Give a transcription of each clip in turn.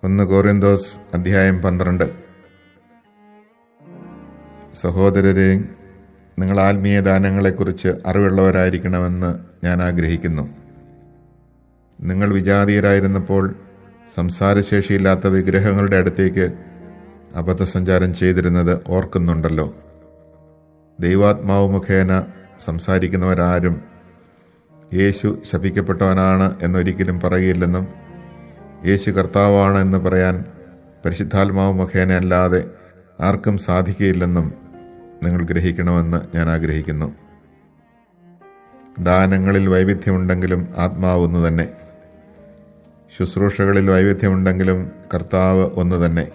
1 Corinthians അധ്യായം 12. സഹോദരരെ, നിങ്ങൾ ആത്മീയ ദാനങ്ങളെക്കുറിച്ച് അറിവുള്ളവരായിരിക്കണമെന്ന് ഞാൻ ആഗ്രഹിക്കുന്നു. നിങ്ങൾ വിജാതീയരായിരുന്നപ്പോൾ സംസാരശേഷിയില്ലാത്ത വിഗ്രഹങ്ങളുടെ അടുത്തേക്ക് അബദ്ധസഞ്ചാരം ചെയ്തിരുന്നത് ഓർക്കുന്നുണ്ടല്ലോ. ദൈവാത്മാവ് മുഖേന സംസാരിക്കുന്നവരാരും യേശു ശപിക്കപ്പെട്ടവനാണ് എന്നൊരിക്കലും പറയില്ലെന്നും യേശു കർത്താവാണ് എന്ന് പറയാൻ പരിശുദ്ധാത്മാവ് മുഖേന അല്ലാതെ ആർക്കും സാധിക്കുകയില്ലെന്നും നിങ്ങൾ ഗ്രഹിക്കണമെന്ന് ഞാൻ ആഗ്രഹിക്കുന്നു. ദാനങ്ങളിൽ വൈവിധ്യമുണ്ടെങ്കിലും ആത്മാവ് ഒന്ന് തന്നെ. ശുശ്രൂഷകളിൽ വൈവിധ്യമുണ്ടെങ്കിലും കർത്താവ് ഒന്ന് തന്നെ.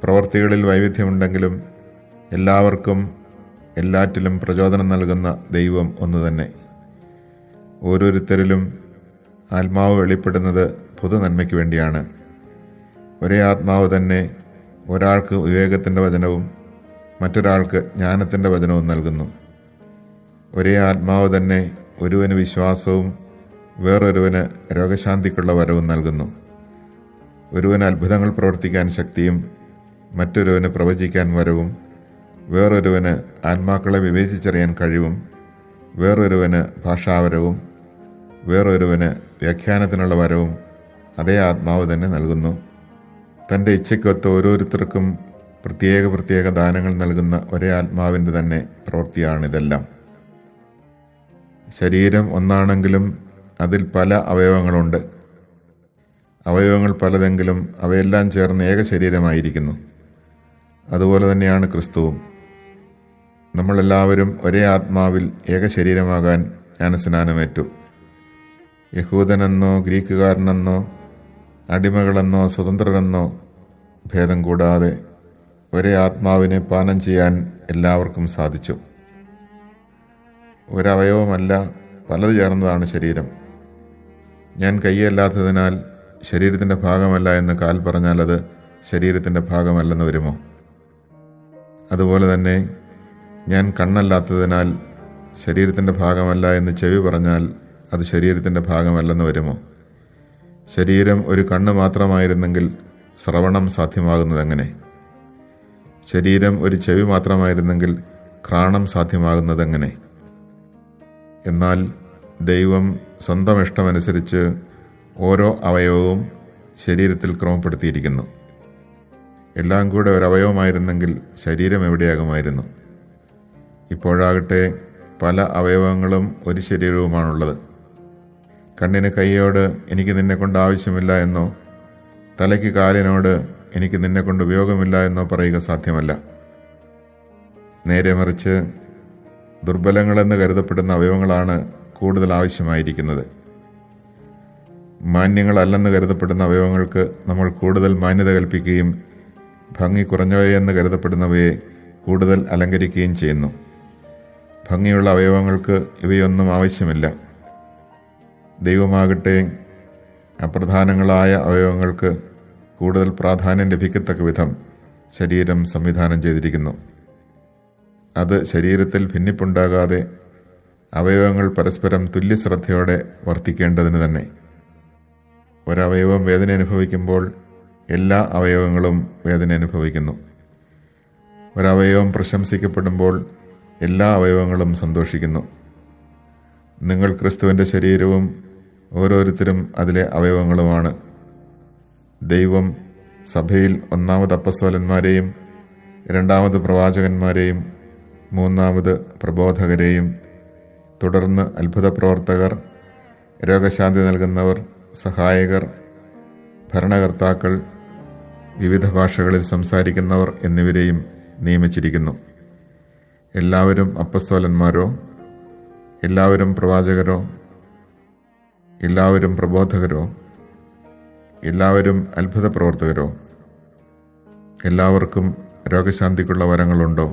പ്രവൃത്തികളിൽ വൈവിധ്യമുണ്ടെങ്കിലും എല്ലാവർക്കും എല്ലാറ്റിലും പ്രചോദനം നൽകുന്ന ദൈവം ഒന്ന് തന്നെ. ഓരോരുത്തരിലും ആത്മാവ് വെളിപ്പെടുന്നത് പൊതുനന്മയ്ക്ക് വേണ്ടിയാണ്. ഒരേ ആത്മാവ് തന്നെ ഒരാൾക്ക് വിവേകത്തിൻ്റെ വചനവും മറ്റൊരാൾക്ക് ജ്ഞാനത്തിൻ്റെ വചനവും നൽകുന്നു. ഒരേ ആത്മാവ് തന്നെ ഒരുവന് വിശ്വാസവും വേറൊരുവന് രോഗശാന്തിക്കുള്ള വരവും നൽകുന്നു. ഒരുവന് അത്ഭുതങ്ങൾ പ്രവർത്തിക്കാൻ ശക്തിയും മറ്റൊരുവന് പ്രവചിക്കാൻ വരവും വേറൊരുവന് ആത്മാക്കളെ വിവേചിച്ചറിയാൻ കഴിവും വേറൊരുവന് ഭാഷാവരവും വേറൊരുവന് വ്യാഖ്യാനത്തിനുള്ള വരവും അതേ ആത്മാവ് തന്നെ നൽകുന്നു. തൻ്റെ ഇച്ഛയ്ക്കൊത്ത് ഓരോരുത്തർക്കും പ്രത്യേക ദാനങ്ങൾ നൽകുന്ന ഒരേ ആത്മാവിൻ്റെ തന്നെ പ്രവൃത്തിയാണിതെല്ലാം. ശരീരം ഒന്നാണെങ്കിലും അതിൽ പല അവയവങ്ങളുണ്ട്. അവയവങ്ങൾ പലതെങ്കിലും അവയെല്ലാം ചേർന്ന് ഏക ശരീരമായിരിക്കുന്നു. അതുപോലെ തന്നെയാണ് ക്രിസ്തുവും. നമ്മളെല്ലാവരും ഒരേ ആത്മാവിൽ ഏക ശരീരമാകാൻ ജ്ഞാനസ്നാനമേറ്റു. യഹൂദനെന്നോ ഗ്രീക്കുകാരനെന്നോ അടിമകളെന്നോ സ്വതന്ത്രരെന്നോ ഭേദം കൂടാതെ ഒരേ ആത്മാവിനെ പാനം ചെയ്യാൻ എല്ലാവർക്കും സാധിച്ചു. ഒരവയവമല്ല, പലത് ചേർന്നതാണ് ശരീരം. ഞാൻ കൈയല്ലാത്തതിനാൽ ശരീരത്തിൻ്റെ ഭാഗമല്ല എന്ന് കാൽ പറഞ്ഞാൽ അത് ശരീരത്തിൻ്റെ ഭാഗമല്ലെന്ന് വരുമോ? അതുപോലെ തന്നെ ഞാൻ കണ്ണല്ലാത്തതിനാൽ ശരീരത്തിൻ്റെ ഭാഗമല്ല എന്ന് ചെവി പറഞ്ഞാൽ അത് ശരീരത്തിൻ്റെ ഭാഗമല്ലെന്ന് വരുമോ? ശരീരം ഒരു കണ്ണ് മാത്രമായിരുന്നെങ്കിൽ ശ്രവണം സാധ്യമാകുന്നതെങ്ങനെ? ശരീരം ഒരു ചെവി മാത്രമായിരുന്നെങ്കിൽ ഘ്രാണം സാധ്യമാകുന്നതെങ്ങനെ? എന്നാൽ ദൈവം സ്വന്തം ഇഷ്ടമനുസരിച്ച് ഓരോ അവയവവും ശരീരത്തിൽ ക്രമപ്പെടുത്തിയിരിക്കുന്നു. എല്ലാം കൂടെ ഒരവയവമായിരുന്നെങ്കിൽ ശരീരം എവിടെയാകുമായിരുന്നു? ഇപ്പോഴാകട്ടെ പല അവയവങ്ങളും ഒരു ശരീരവുമാണുള്ളത്. കണ്ണിന് കൈയോട് എനിക്ക് നിന്നെക്കൊണ്ട് ആവശ്യമില്ല എന്നോ തലയ്ക്ക് കാലിനോട് എനിക്ക് നിന്നെക്കൊണ്ട് ഉപയോഗമില്ല എന്നോ പറയുക സാധ്യമല്ല. നേരെ മറിച്ച് ദുർബലങ്ങളെന്ന് കരുതപ്പെടുന്ന അവയവങ്ങളാണ് കൂടുതൽ ആവശ്യമായിരിക്കുന്നത്. മാന്യങ്ങളല്ലെന്ന് കരുതപ്പെടുന്ന അവയവങ്ങൾക്ക് നമ്മൾ കൂടുതൽ മാന്യത കൽപ്പിക്കുകയും ഭംഗി കുറഞ്ഞവയെന്ന് കരുതപ്പെടുന്നവയെ കൂടുതൽ അലങ്കരിക്കുകയും ചെയ്യുന്നു. ഭംഗിയുള്ള അവയവങ്ങൾക്ക് ഇവയൊന്നും ആവശ്യമില്ല. ദൈവമാകട്ടെ അപ്രധാനങ്ങളായ അവയവങ്ങൾക്ക് കൂടുതൽ പ്രാധാന്യം ലഭിക്കത്തക്ക വിധം ശരീരം സംവിധാനം ചെയ്തിരിക്കുന്നു. അത് ശരീരത്തിൽ ഭിന്നിപ്പുണ്ടാകാതെ അവയവങ്ങൾ പരസ്പരം തുല്യശ്രദ്ധയോടെ വർത്തിക്കേണ്ടതിന് തന്നെ. ഒരവയവം വേദന അനുഭവിക്കുമ്പോൾ എല്ലാ അവയവങ്ങളും വേദന അനുഭവിക്കുന്നു. ഒരവയവം പ്രശംസിക്കപ്പെടുമ്പോൾ എല്ലാ അവയവങ്ങളും സന്തോഷിക്കുന്നു. നിങ്ങൾ ക്രിസ്തുവിൻ്റെ ശരീരവും ഓരോരുത്തരും അതിലെ അവയവങ്ങളുമാണ്. ദൈവം സഭയിൽ ഒന്നാമത് അപ്പസ്തോലന്മാരെയും രണ്ടാമത് പ്രവാചകന്മാരെയും മൂന്നാമത് പ്രബോധകരെയും തുടർന്ന് അത്ഭുത പ്രവർത്തകർ, രോഗശാന്തി നൽകുന്നവർ, സഹായകർ, ഭരണകർത്താക്കൾ, വിവിധ ഭാഷകളിൽ സംസാരിക്കുന്നവർ എന്നിവരെയും നിയമിച്ചിരിക്കുന്നു. എല്ലാവരും അപ്പസ്തോലന്മാരോ? എല്ലാവരും പ്രവാചകരോ? എല്ലാവരും പ്രബോധകരോ? എല്ലാവരും അത്ഭുത പ്രവർത്തകരോ? എല്ലാവർക്കും രോഗശാന്തിക്കുള്ള വരങ്ങളുണ്ടോ?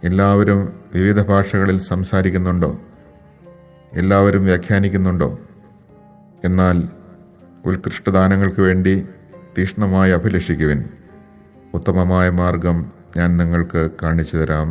എല്ലാവരും വിവിധ ഭാഷകളിൽ സംസാരിക്കുന്നുണ്ടോ? എല്ലാവരും വ്യാഖ്യാനിക്കുന്നുണ്ടോ? എന്നാൽ ഉത്കൃഷ്ടദാനങ്ങൾക്ക് വേണ്ടി തീക്ഷ്ണമായി അഭിലഷിക്കുവിൻ. ഉത്തമമായ മാർഗം ഞാൻ നിങ്ങൾക്ക് കാണിച്ചു തരാം.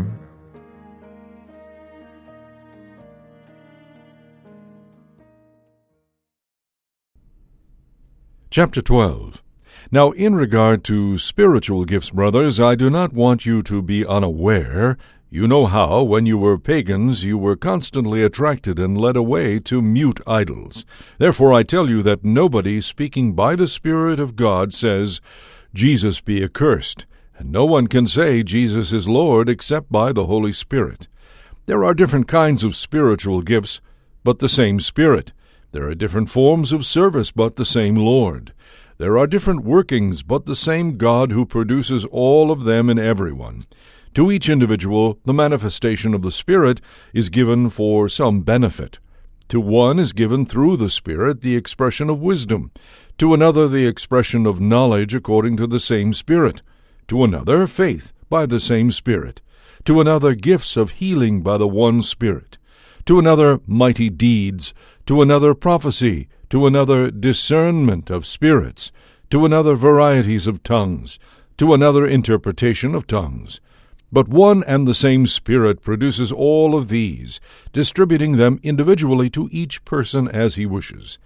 Chapter 12. Now in regard to spiritual gifts, brothers, I do not want you to be unaware. You know how, when you were pagans, you were constantly attracted and led away to mute idols. Therefore I tell you that nobody speaking by the Spirit of God says, Jesus be accursed, and no one can say Jesus is Lord except by the Holy Spirit. There are different kinds of spiritual gifts, but the same Spirit. There are different forms of service, but the same Lord. There are different workings, but the same God who produces all of them in everyone. To each individual, the manifestation of the Spirit is given for some benefit. To one is given through the Spirit the expression of wisdom, to another the expression of knowledge according to the same Spirit, to another faith by the same Spirit, to another gifts of healing by the one Spirit, to another mighty deeds, to another prophecy, to another discernment of spirits, to another varieties of tongues, to another interpretation of tongues. But one and the same Spirit produces all of these, distributing them individually to each person as he wishes.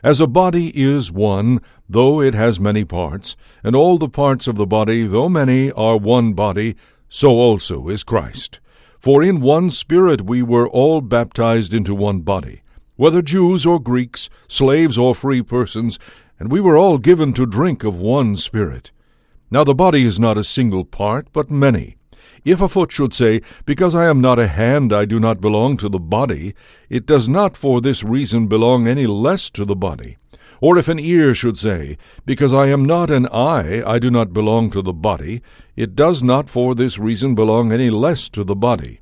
As a body is one, though it has many parts, and all the parts of the body, though many, are one body, so also is Christ. For in one Spirit we were all baptized into one body, whether Jews or Greeks, slaves or free persons, and we were all given to drink of one Spirit. Now the body is not a single part, but many. If a foot should say, Because I am not a hand, I do not belong to the body, it does not for this reason belong any less to the body. Or if an ear should say, Because I am not an eye, I do not belong to the body, it does not for this reason belong any less to the body.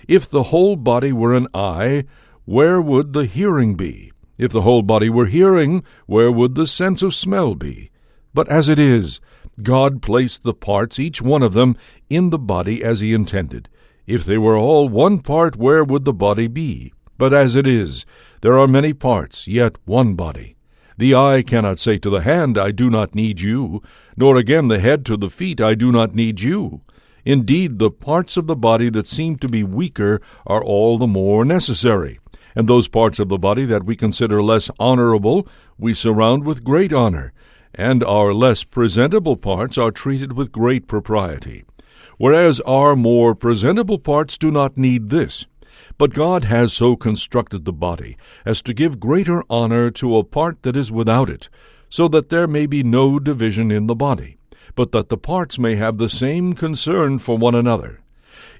If the whole body were an eye, where would the hearing be? If the whole body were hearing, where would the sense of smell be? But as it is, God placed the parts, each one of them, in the body as he intended. If they were all one part, where would the body be? But as it is, there are many parts, yet one body. The eye cannot say to the hand, I do not need you, nor again the head to the feet, I do not need you. Indeed, the parts of the body that seem to be weaker are all the more necessary. And those parts of the body that we consider less honorable, we surround with great honor, and our less presentable parts are treated with great propriety. Whereas our more presentable parts do not need this. But God has so constructed the body as to give greater honor to a part that is without it, so that there may be no division in the body, but that the parts may have the same concern for one another.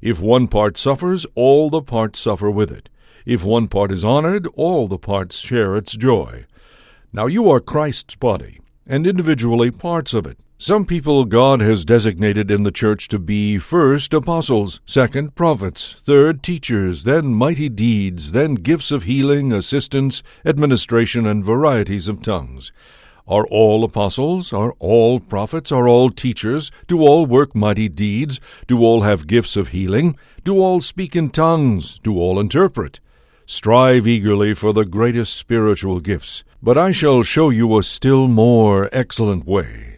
If one part suffers, all the parts suffer with it. If one part is honored, all the parts share its joy. Now you are Christ's body, and individually parts of it. Some people God has designated in the church to be, first, apostles, second, prophets, third, teachers, then mighty deeds, then gifts of healing, assistance, administration, and varieties of tongues. Are all apostles? Are all prophets? Are all teachers? Do all work mighty deeds? Do all have gifts of healing? Do all speak in tongues? Do all interpret? Strive eagerly for the greatest spiritual gifts. But I shall show you a still more excellent way.